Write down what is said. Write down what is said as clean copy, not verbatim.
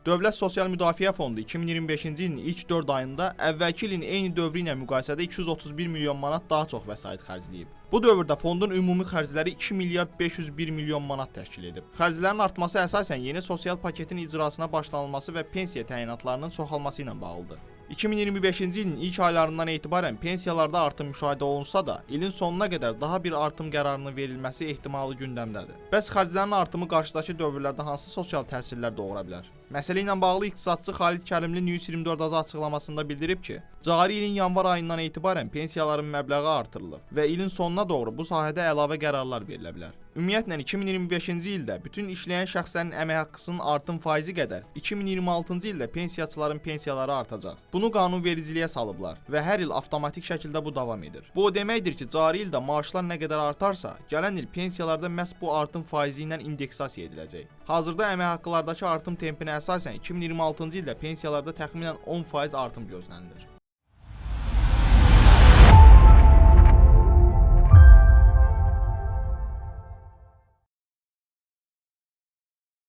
Dövlət Sosial Müdafiə Fondu 2025-ci ilin ilk 4 ayında əvvəlki ilin eyni dövrü ilə müqayisədə 231 milyon manat daha çox vəsait xərcləyib. Bu dövrdə fondun ümumi xərcləri 2 milyard 501 milyon manat təşkil edib. Xərclərin artması əsasən yeni sosial paketin icrasına başlanılması və pensiya təyinatlarının çoxalması ilə bağlıdır. 2025-ci ilin ilk aylarından etibarən pensiyalarda artım müşahidə olunsa da, ilin sonuna qədər daha bir artım qərarının verilməsi ehtimalı gündəmdədir. Bəs xərclərin artımı qarşıdakı dövrlərdə hansı sosial təsirlər doğura bilər? Məsələ ilə bağlı iqtisadçı Xalid Kərimli News 24 azı açıqlamasında bildirib ki, cari ilin yanvar ayından etibarən pensiyaların məbləği artırılıb və ilin sonuna doğru bu sahədə əlavə qərarlar verilə bilər. Ümumiyyətlə 2025-ci ildə bütün işləyən şəxslərin əmək haqqısının artım faizi qədər 2026-cı ildə pensiyaçıların pensiyaları artacaq. Bunu qanunvericiliyə salıblar və hər il avtomatik şəkildə bu davam edir. Bu o deməkdir ki, cari ildə maaşlar nə qədər artarsa, gələn il pensiyalarda məhz bu artım faizi ilə indeksasiya ediləcək. Hazırda əmək haqqılardakı artım tempinə əsasən 2026-cı ildə pensiyalarda təxminən 10% artım gözlənilir.